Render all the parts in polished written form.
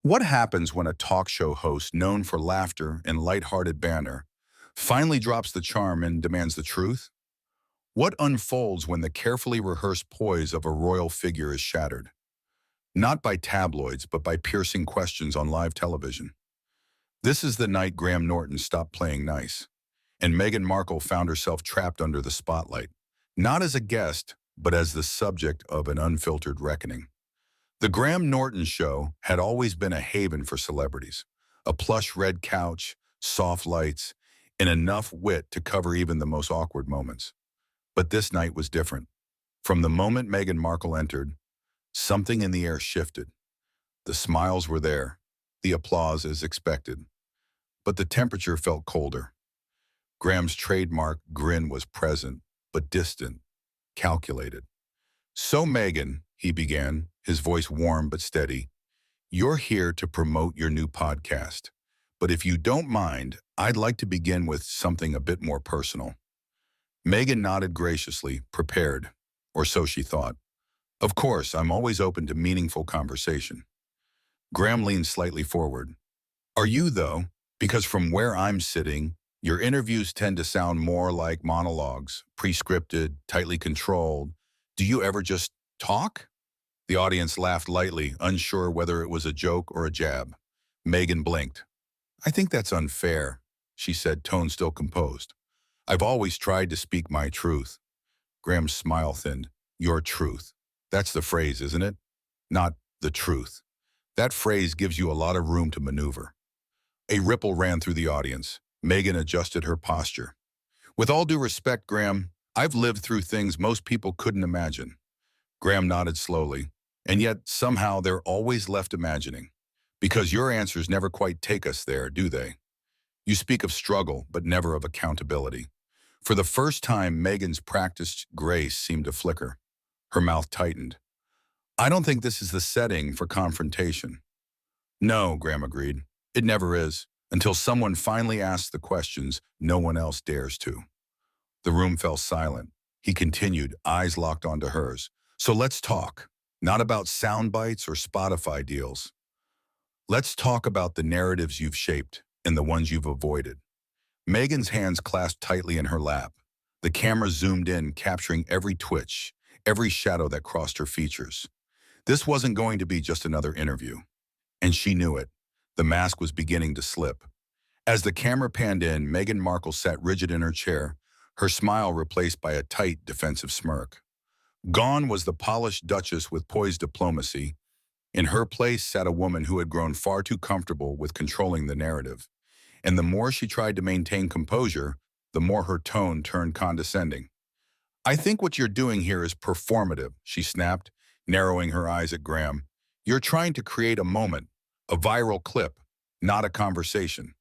What happens when a talk show host known for laughter and lighthearted banter finally drops the charm and demands the truth? What unfolds when the carefully rehearsed poise of a royal figure is shattered? Not by tabloids, but by piercing questions on live television. This is the night Graham Norton stopped playing nice, and Meghan Markle found herself trapped under the spotlight, not as a guest, but as the subject of an unfiltered reckoning. The Graham Norton Show had always been a haven for celebrities. A plush red couch, soft lights, and enough wit to cover even the most awkward moments. But this night was different. From the moment Meghan Markle entered, something in the air shifted. The smiles were there, the applause as expected, but the temperature felt colder. Graham's trademark grin was present, but distant, calculated. "So Meghan," he began, his voice warm but steady, "you're here to promote your new podcast. But if you don't mind, I'd like to begin with something a bit more personal." Meghan nodded graciously, prepared, or so she thought. "Of course, I'm always open to meaningful conversation." Graham leaned slightly forward. "Are you, though? Because from where I'm sitting, your interviews tend to sound more like monologues, pre-scripted, tightly controlled. Do you ever just talk?" The audience laughed lightly, unsure whether it was a joke or a jab. Meghan blinked. "I think that's unfair," she said, tone still composed. "I've always tried to speak my truth." Graham's smile thinned. "Your truth. That's the phrase, isn't it? Not the truth. That phrase gives you a lot of room to maneuver." A ripple ran through the audience. Meghan adjusted her posture. "With all due respect, Graham, I've lived through things most people couldn't imagine." Graham nodded slowly. "And yet, somehow, they're always left imagining. Because your answers never quite take us there, do they? You speak of struggle, but never of accountability." For the first time, Meghan's practiced grace seemed to flicker. Her mouth tightened. "I don't think this is the setting for confrontation." "No," Graham agreed. "It never is, until someone finally asks the questions no one else dares to." The room fell silent. He continued, eyes locked onto hers. "So let's talk. Not about sound bites or Spotify deals. Let's talk about the narratives you've shaped and the ones you've avoided." Meghan's hands clasped tightly in her lap. The camera zoomed in, capturing every twitch, every shadow that crossed her features. This wasn't going to be just another interview. And she knew it. The mask was beginning to slip. As the camera panned in, Meghan Markle sat rigid in her chair, her smile replaced by a tight, defensive smirk. Gone was the polished duchess with poised diplomacy. In her place sat a woman who had grown far too comfortable with controlling the narrative. And the more she tried to maintain composure, the more her tone turned condescending. "I think what you're doing here is performative," she snapped, narrowing her eyes at Graham. "You're trying to create a moment, a viral clip, not a conversation."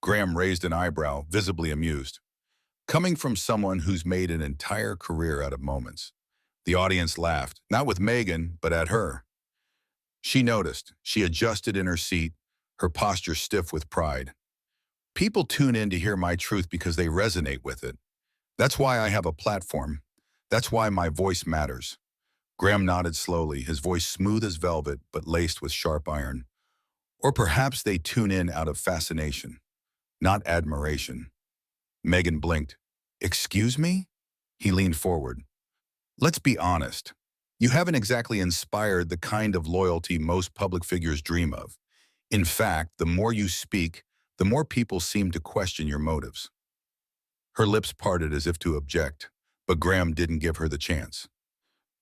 Graham raised an eyebrow, visibly amused. Coming from someone who's made an entire career out of moments. The audience laughed, not with Meghan, but at her. She noticed. She adjusted in her seat, her posture stiff with pride. "People tune in to hear my truth because they resonate with it. That's why I have a platform. That's why my voice matters." Graham nodded slowly, his voice smooth as velvet but laced with sharp iron. "Or perhaps they tune in out of fascination, not admiration." Meghan blinked. "Excuse me?" He leaned forward. "Let's be honest. You haven't exactly inspired the kind of loyalty most public figures dream of. In fact, the more you speak, the more people seem to question your motives." Her lips parted as if to object, but Graham didn't give her the chance.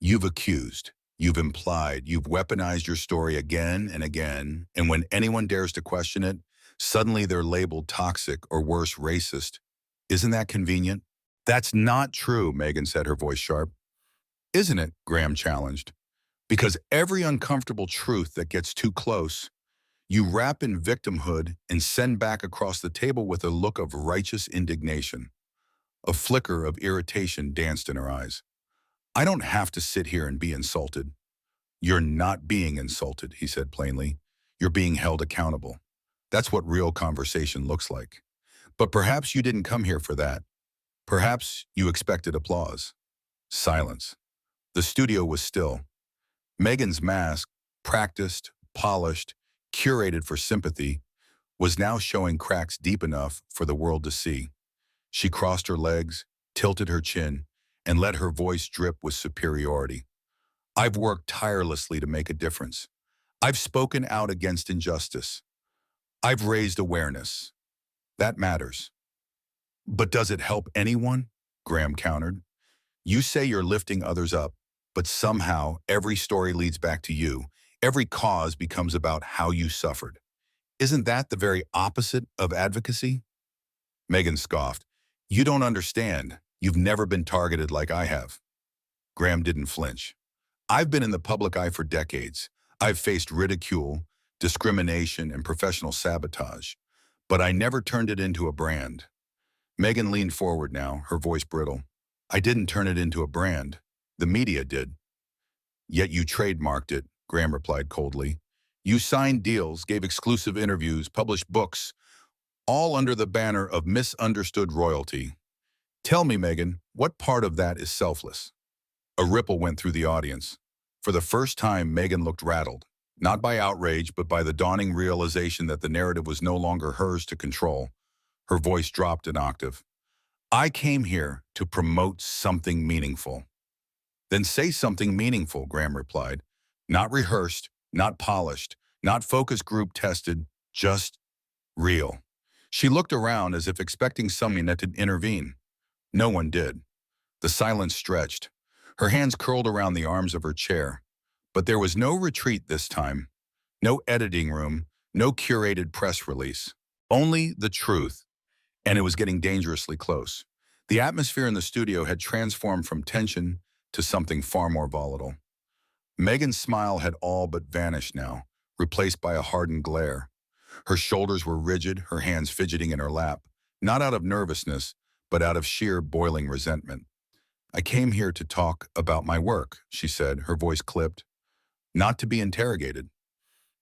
"You've accused, you've implied, you've weaponized your story again and again, and when anyone dares to question it, suddenly they're labeled toxic or worse, racist. Isn't that convenient?" "That's not true," Meghan said, her voice sharp. "Isn't it?" Graham challenged. "Because every uncomfortable truth that gets too close, you wrap in victimhood and send back across the table with a look of righteous indignation." A flicker of irritation danced in her eyes. "I don't have to sit here and be insulted." "You're not being insulted," he said plainly. "You're being held accountable. That's what real conversation looks like. But perhaps you didn't come here for that. Perhaps you expected applause." Silence. The studio was still. Meghan's mask, practiced, polished, curated for sympathy, was now showing cracks deep enough for the world to see. She crossed her legs, tilted her chin, and let her voice drip with superiority. I've worked tirelessly to make a difference. I've spoken out against injustice. I've raised awareness. That matters. But does it help anyone? Graham countered. You say you're lifting others up, but somehow every story leads back to you. Every cause becomes about how you suffered. Isn't that the very opposite of advocacy? Meghan scoffed. You don't understand. You've never been targeted like I have. Graham didn't flinch. I've been in the public eye for decades. I've faced ridicule, discrimination, and professional sabotage, but I never turned it into a brand. Meghan leaned forward now, her voice brittle. I didn't turn it into a brand. The media did. Yet you trademarked it, Graham replied coldly. You signed deals, gave exclusive interviews, published books, all under the banner of misunderstood royalty. Tell me, Meghan, what part of that is selfless? A ripple went through the audience. For the first time, Meghan looked rattled, not by outrage, but by the dawning realization that the narrative was no longer hers to control. Her voice dropped an octave. I came here to promote something meaningful. Then say something meaningful, Graham replied. Not rehearsed, not polished, not focus group tested, just real. She looked around as if expecting someone to intervene. No one did. The silence stretched. Her hands curled around the arms of her chair. But there was no retreat this time. No editing room, no curated press release. Only the truth. And it was getting dangerously close. The atmosphere in the studio had transformed from tension to something far more volatile. Meghan's smile had all but vanished now, replaced by a hardened glare. Her shoulders were rigid, her hands fidgeting in her lap, not out of nervousness, but out of sheer boiling resentment. I came here to talk about my work, she said, her voice clipped, not to be interrogated.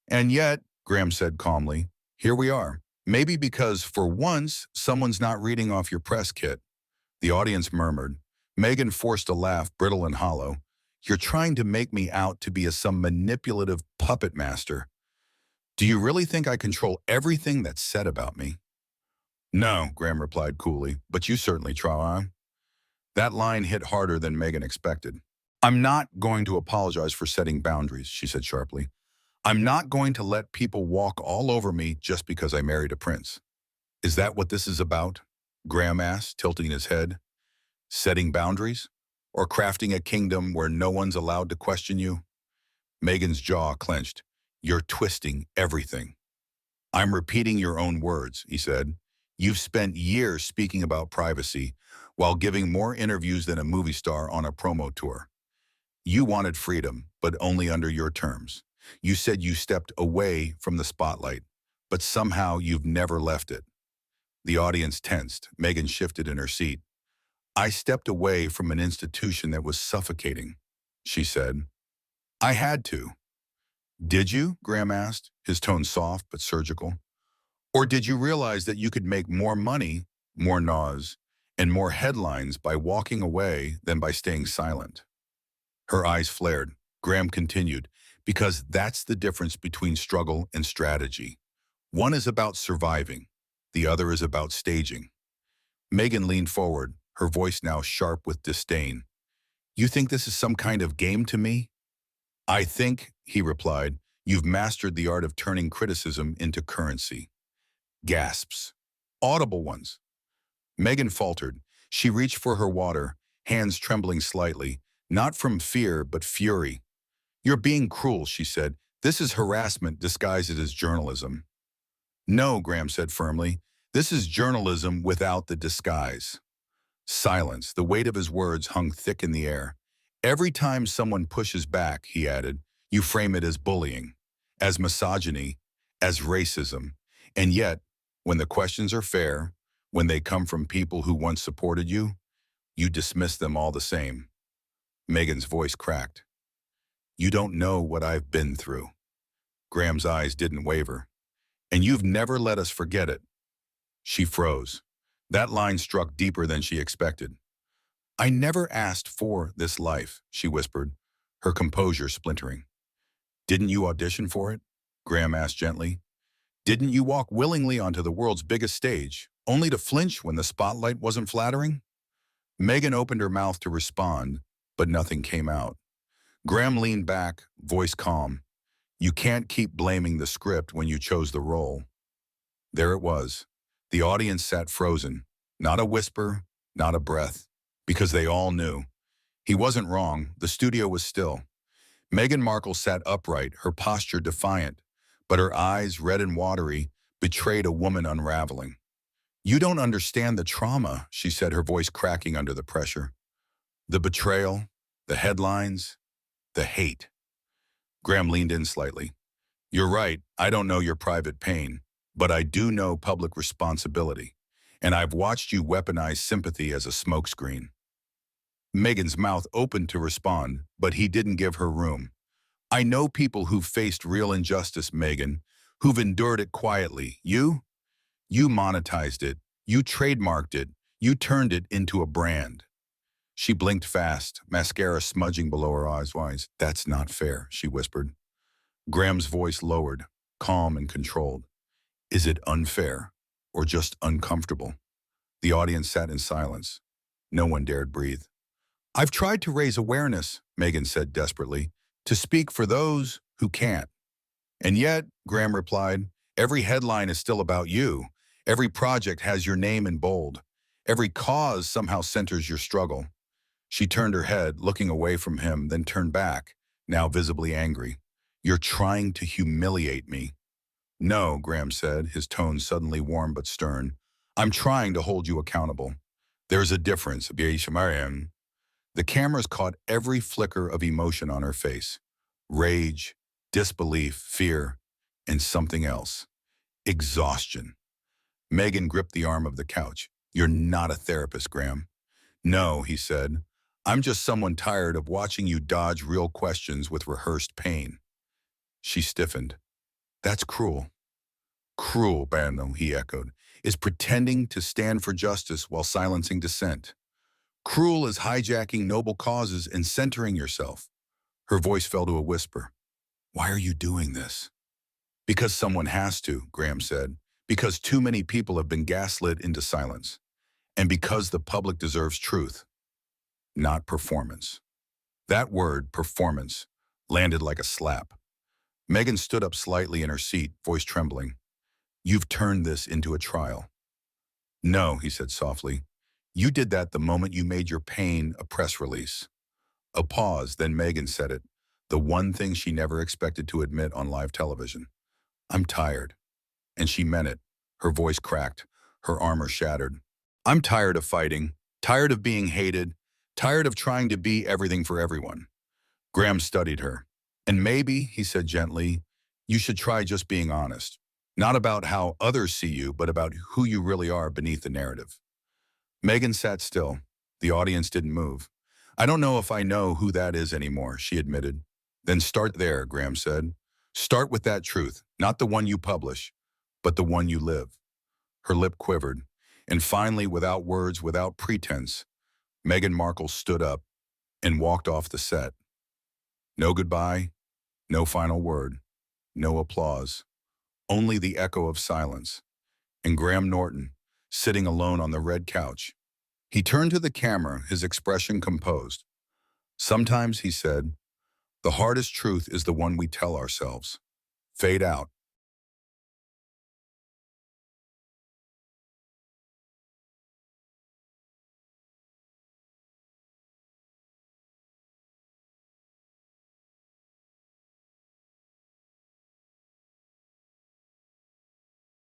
And yet, Graham said calmly, here we are. Maybe because, for once, someone's not reading off your press kit. The audience murmured. Meghan forced a laugh, brittle and hollow. You're trying to make me out to be some manipulative puppet master. Do you really think I control everything that's said about me? No, Graham replied coolly, but you certainly try. That line hit harder than Meghan expected. I'm not going to apologize for setting boundaries, she said sharply. I'm not going to let people walk all over me just because I married a prince. Is that what this is about? Graham asked, tilting his head. Setting boundaries? Or crafting a kingdom where no one's allowed to question you? Meghan's jaw clenched. You're twisting everything. I'm repeating your own words, he said. You've spent years speaking about privacy while giving more interviews than a movie star on a promo tour. You wanted freedom, but only under your terms. You said you stepped away from the spotlight, but somehow you've never left it. The audience tensed. Meghan shifted in her seat. I stepped away from an institution that was suffocating, she said. I had to. Did you? Graham asked, his tone soft but surgical. Or did you realize that you could make more money, more noise, and more headlines by walking away than by staying silent? Her eyes flared. Graham continued, because that's the difference between struggle and strategy. One is about surviving. The other is about staging. Meghan leaned forward, her voice now sharp with disdain. You think this is some kind of game to me? I think, he replied, you've mastered the art of turning criticism into currency. Gasps. Audible ones. Meghan faltered. She reached for her water, hands trembling slightly, not from fear but fury. You're being cruel, she said. This is harassment disguised as journalism. No, Graham said firmly. This is journalism without the disguise. Silence. The weight of his words hung thick in the air. Every time someone pushes back, he added, you frame it as bullying, as misogyny, as racism. And yet, when the questions are fair, when they come from people who once supported you, you dismiss them all the same. Meghan's voice cracked. You don't know what I've been through. Graham's eyes didn't waver. And you've never let us forget it. She froze. That line struck deeper than she expected. I never asked for this life, she whispered, her composure splintering. Didn't you audition for it? Graham asked gently. Didn't you walk willingly onto the world's biggest stage, only to flinch when the spotlight wasn't flattering? Meghan opened her mouth to respond, but nothing came out. Graham leaned back, voice calm. You can't keep blaming the script when you chose the role. There it was. The audience sat frozen. Not a whisper, not a breath. Because they all knew. He wasn't wrong. The studio was still. Meghan Markle sat upright, her posture defiant, but her eyes, red and watery, betrayed a woman unraveling. You don't understand the trauma, she said, her voice cracking under the pressure. The betrayal, the headlines, the hate. Graham leaned in slightly. You're right, I don't know your private pain, but I do know public responsibility, and I've watched you weaponize sympathy as a smokescreen. Meghan's mouth opened to respond, but he didn't give her room. I know people who've faced real injustice, Meghan, who've endured it quietly. You monetized it, you trademarked it, you turned it into a brand. She blinked fast, mascara smudging below her eyes. That's not fair, she whispered. Graham's voice lowered, calm and controlled. Is it unfair or just uncomfortable? The audience sat in silence. No one dared breathe. I've tried to raise awareness, Meghan said desperately, to speak for those who can't. And yet, Graham replied, every headline is still about you. Every project has your name in bold. Every cause somehow centers your struggle. She turned her head, looking away from him, then turned back, now visibly angry. You're trying to humiliate me. No, Graham said, his tone suddenly warm but stern. I'm trying to hold you accountable. There's a difference. The cameras caught every flicker of emotion on her face. Rage, disbelief, fear, and something else. Exhaustion. Meghan gripped the arm of the couch. You're not a therapist, Graham. No, he said. I'm just someone tired of watching you dodge real questions with rehearsed pain. She stiffened. That's cruel. Cruel, Bano, he echoed, is pretending to stand for justice while silencing dissent. Cruel is hijacking noble causes and centering yourself. Her voice fell to a whisper. Why are you doing this? Because someone has to, Graham said. Because too many people have been gaslit into silence. And because the public deserves truth, not performance. That word, performance, landed like a slap. Meghan stood up slightly in her seat, voice trembling. You've turned this into a trial. No, he said softly. You did that the moment you made your pain a press release. A pause, then Meghan said it, the one thing she never expected to admit on live television. I'm tired. And she meant it. Her voice cracked, her armor shattered. I'm tired of fighting, tired of being hated, tired of trying to be everything for everyone. Graham studied her. And maybe, he said gently, you should try just being honest. Not about how others see you, but about who you really are beneath the narrative. Meghan sat still. The audience didn't move. I don't know if I know who that is anymore, she admitted. Then start there, Graham said. Start with that truth, not the one you publish, but the one you live. Her lip quivered, and finally, without words, without pretense, Meghan Markle stood up and walked off the set. No goodbye, no final word, no applause, only the echo of silence, and Graham Norton, sitting alone on the red couch. He turned to the camera, his expression composed. Sometimes, he said, the hardest truth is the one we tell ourselves. Fade out.